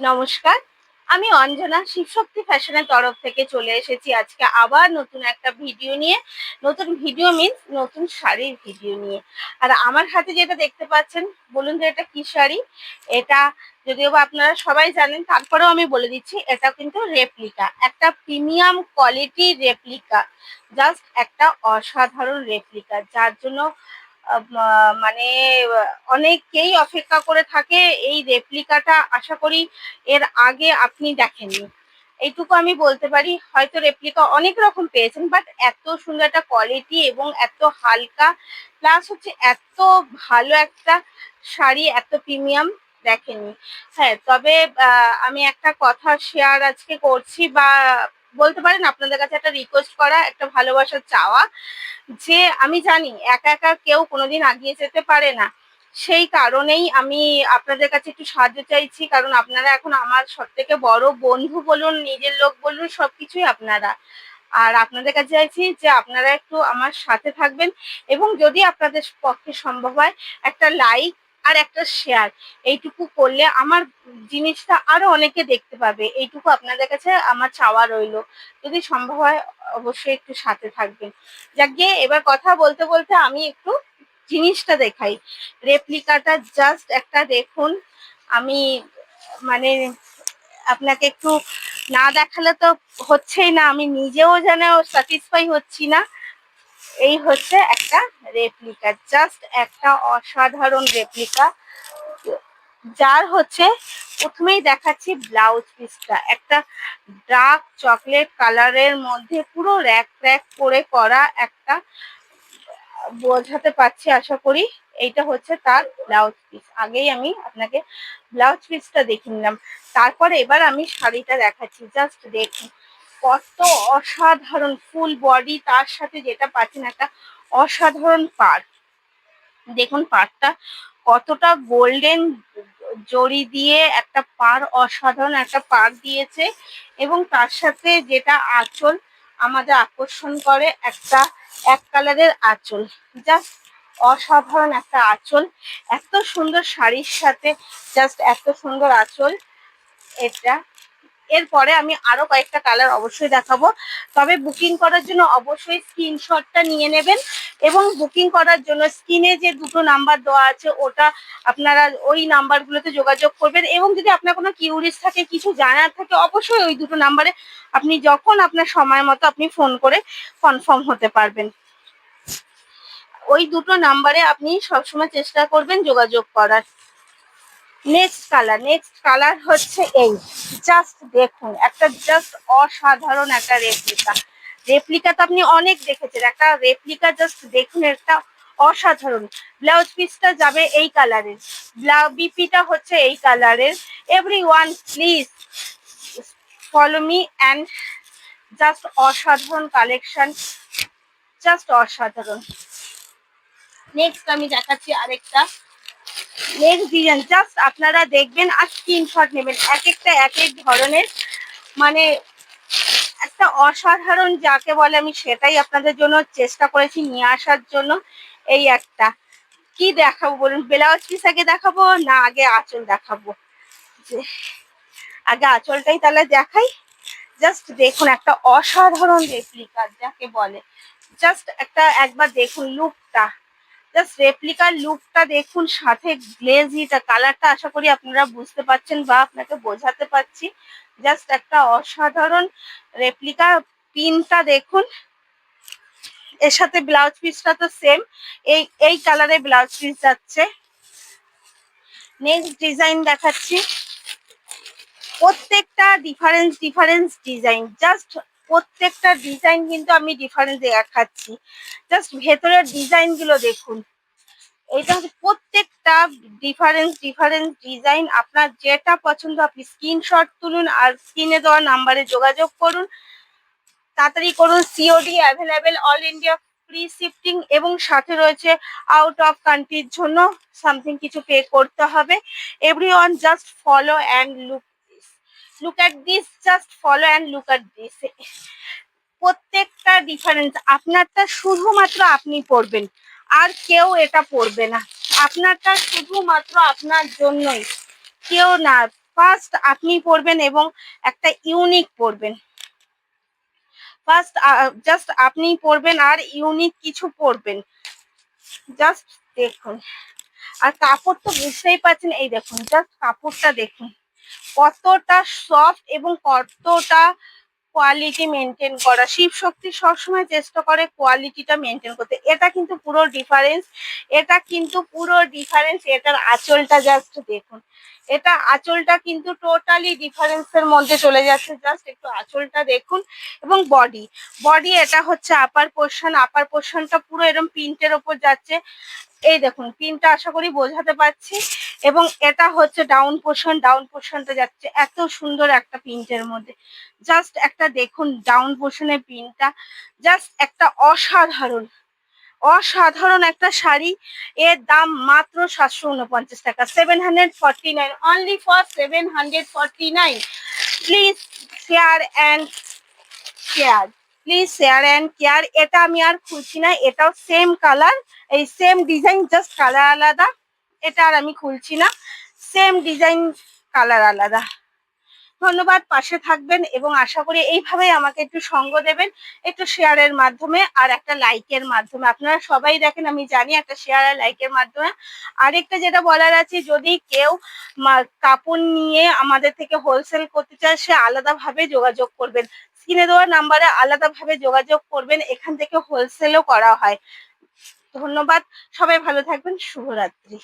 নমস্কার, আমি অঞ্জনা শিবশক্তি ফ্যাশনের তরফ থেকে চলে এসেছি আজকে আবার নতুন একটা ভিডিও নিয়ে। নতুন ভিডিও মিন্স নতুন শাড়ির ভিডিও নিয়ে। আর আমার হাতে যেটা দেখতে পাচ্ছেন, বলুন যে এটা কি শাড়ি? এটা যদিও বা আপনারা সবাই জানেন, তারপরেও আমি বলে দিচ্ছি, এটা কিন্তু রেপ্লিকা, একটা প্রিমিয়াম কোয়ালিটির রেপ্লিকা। জাস্ট একটা অসাধারণ রেপ্লিকা, যার জন্য মানে অনেকেই অপেক্ষা করে থাকে। এই রেপ্লিকাটা আশা করি এর আগে আপনি দেখেননি, এইটুকু আমি বলতে পারি। হয়তো রেপ্লিকা অনেক রকম পেয়েছেন, বাট এত সুন্দর একটা কোয়ালিটি এবং এত হালকা, প্লাস হচ্ছে এত ভালো একটা শাড়ি, এত প্রিমিয়াম দেখেনি। হ্যাঁ, তবে আমি একটা কথা শেয়ার আজকে করছি, বা বলতে পারেন আপনাদের কাছে একটা রিকোয়েস্ট করা, একটা ভালোবাসার চাওয়া, যে আমি জানি একা একা কেউ কোনোদিন এগিয়ে যেতে পারে না। সেই কারণেই আমি আপনাদের কাছে একটু সাহায্য চাইছি, কারণ আপনারা এখন আমার সবথেকে বড় বন্ধু বলুন, নিজের লোক বলুন, সবকিছুই আপনারা। আর আপনাদের কাছে চাইছি যে আপনারা একটু আমার সাথে থাকবেন, এবং যদি আপনাদের পক্ষে সম্ভব হয় একটা লাইক আর একটা শেয়ার, এইটুকু করলে আমার জিনিসটা আরো অনেকে দেখতে পাবে। এইটুকু আপনাদের কাছে আমার চাওয়া রইলো, যদি সম্ভব হয় অবশ্যই একটু সাথে থাকবেন। যাক গিয়ে, এবার কথা বলতে বলতে আমি একটু জিনিসটা দেখাই। রেপ্লিকাটা জাস্ট একটা দেখুন। আমি মানে আপনাকে একটু না দেখালে তো হচ্ছেই না, আমি নিজেও যেন স্যাটিসফাই হচ্ছি না। এই হচ্ছে একটা রেপ্লিকা, জাস্ট একটা অসাধারণ রেপ্লিকা। যার হচ্ছে প্রথমেই দেখাচ্ছি ব্লাউজ পিসটা, একটা ডার্ক চকলেট কালারের মধ্যে পুরো র্যাক র্যাক করে করা একটা, বোঝাতে পারছি আশা করি। এইটা হচ্ছে তার ব্লাউজ পিস। আগেই আমি আপনাকে ব্লাউজ পিসটা দেখে নিলাম, তারপরে এবার আমি শাড়িটা দেখাচ্ছি। জাস্ট দেখুন কত অসাধারণ ফুল বডি, তার সাথে যেটা পাচ্ছেন একটা অসাধারণ পাড়। দেখুন পাড়টা কতটা গোল্ডেন জড়ি দিয়ে একটা পাড়, অসাধারণ একটা পাড় দিয়েছে। এবং তার সাথে যেটা আঁচল আমাদের আকর্ষণ করে, একটা এক কালারের আঁচল, জাস্ট অসাধারণ একটা আঁচল। এত সুন্দর শাড়ির সাথে জাস্ট এত সুন্দর আঁচল এটা। এরপরে আমি আরো কয়েকটা কালার অবশ্যই দেখাবো, তবে বুকিং করার জন্য অবশ্যই স্ক্রিনশটটা নিয়ে নেবেন। এবং বুকিং করার জন্য স্ক্রিনে যে দুটো নাম্বার দেওয়া আছে, ওটা আপনারা ওই নাম্বারগুলোতে যোগাযোগ করবেন। এবং যদি আপনার কোনো কিউরিজ থাকে, কিছু জানার থাকে, অবশ্যই ওই দুটো নাম্বারে আপনি যখন আপনার সময় মতো আপনি ফোন করে কনফার্ম হতে পারবেন। ওই দুটো নাম্বারে আপনি সবসময় চেষ্টা করবেন যোগাযোগ করার। নেক্সট কালার হচ্ছে এই। জাস্ট দেখুন, একটা জাস্ট অসাধারণ একটা রেপ্লিকা। রেপ্লিকা তো আপনি অনেক দেখেছেন, একটা রেপ্লিকা জাস্ট দেখুন, একটা অসাধারণ। ব্লাউজ পিসটা যাবে এই কালারের, বিপিটা হচ্ছে এই কালারের। Everyone please follow me and just অসাধারণ কালেকশন, জাস্ট অসাধারণ। নেক্সট আমি দেখাচ্ছি আরেকটা। নেক্সট ডিজাইন জাস্ট আপনারা দেখবেন আর স্ক্রিনশট নেবেন, এক একটা এক এক ধরনের, মানে একটা অসাধারণ যাকে বলে, আমি সেটাই আপনাদের জন্য চেষ্টা করেছি নিয়ে আসার জন্য। এই একটা কি দেখাবো বলুন, ব্লাউজ পিস আগে দেখাবো না আগে আঁচল দেখাবো? আগে আঁচলটাই তাহলে দেখাই। জাস্ট দেখুন, একটা অসাধারণ রেপ্লিকা যাকে বলে। জাস্ট একটা একবার দেখুন লুকটা, জাস্ট রেপ্লিকার লুকটা দেখুন, সাথে গ্লেজিটা কালারটা আশা করি আপনারা বুঝতে পারছেন বা আপনাকে বোঝাতে পারছি। জাস্ট একটা অসাধারণ রেপ্লিকা। পিনটা দেখুন, এর সাথে ব্লাউজ পিসটা তো সেম, এই এই কালারে ব্লাউজ পিস যাচ্ছে। নেক্সট ডিজাইন দেখাচ্ছি। প্রত্যেকটা ডিফারেন্স ডিজাইন, জাস্ট প্রত্যেকটা ডিজাইন কিন্তু আমি ডিফারেন্স দেখাচ্ছি। জাস্ট ভেতরের ডিজাইন গুলো দেখুন, এটা হচ্ছে প্রত্যেকটা ডিফারেন্স ডিজাইন। আপনার যেটা পছন্দ আপনি স্ক্রিনশট তুলুন আর স্ক্রিনে দেওয়া নাম্বারে যোগাযোগ করুন। তাড়াতাড়ি করুন, COD available, all India free shifting, এবং সাথে রয়েছে আউট অফ কান্ট্রির জন্য সামথিং কিছু পে করতে হবে। Everyone just follow and look at this, just follow and look at this. প্রত্যেকটা ডিফারেন্স, আপনারটা শুধুমাত্র আপনি পড়বেন, আর কেউ এটা পড়বে না। আপনারটা শুধুমাত্র আপনার জন্যই, কেউ না। ফার্স্ট আপনি পরবেন এবং একটা ইউনিক পরবেন। ফার্স্ট জাস্ট আপনি পরবেন আর ইউনিক কিছু পরবেন। জাস্ট দেখুন, আর কাপড় তো বুঝতেই পারছেন, এই দেখুন জাস্ট কাপড়টা দেখুন কতটা সফট এবং কতটা কোয়ালিটি মেনটেন করা। শিব শক্তি সবসময় চেষ্টা করে কোয়ালিটিটা মেনটেন করতে। এটা কিন্তু পুরো ডিফারেন্স, এটা কিন্তু পুরো ডিফারেন্স। এটার আঁচলটা জাস্ট দেখুন, এটা আঁচলটা কিন্তু টোটালি ডিফারেন্সের মধ্যে চলে যাচ্ছে। জাস্ট একটু আঁচলটা দেখুন। এবং বডি, বডি এটা হচ্ছে আপার পোর্শন, আপার পোর্শনটা পুরো এরকম প্রিন্টের ওপর যাচ্ছে। এই দেখুন প্রিন্টটা আশা করি বোঝাতে পারছি। এবং এটা হচ্ছে ডাউন পোর্শন, ডাউন পোর্শনটা যাচ্ছে এত সুন্দর একটা প্রিন্টের মধ্যে। জাস্ট একটা দেখুন ডাউন পোর্শনের প্রিন্টটা, জাস্ট একটা অসাধারণ অসাধারণ একটা শাড়ি। এর দাম মাত্র 749 টাকা, 749, only for 749। Please share and care, please share and care. এটা আমি আর খুলছি না, এটাও সেম কালার, এই সেম ডিজাইন, জাস্ট কালার আলাদা। এটা আর আমি খুলছি না, সেম ডিজাইন, কালার আলাদা। ধন্যবাদ, পাশে থাকবেন এবং আশা করি এইভাবেই আমাকে একটু সঙ্গ দেবেন, একটু শেয়ারের মাধ্যমে আর একটা লাইকের মাধ্যমে। আপনারা সবাই দেখেন আমি জানি, একটা শেয়ার আর লাইকের মাধ্যমে। আরেকটা যেটা বলার আছে, যদি কেউ কাপড় নিয়ে আমাদের থেকে হোলসেল করতে চায়, সে আলাদাভাবে যোগাযোগ করবেন, স্ক্রিনে দেওয়া নাম্বারে আলাদাভাবে যোগাযোগ করবেন। এখান থেকে হোলসেলও করা হয়। ধন্যবাদ, সবাই ভালো থাকবেন, শুভরাত্রি।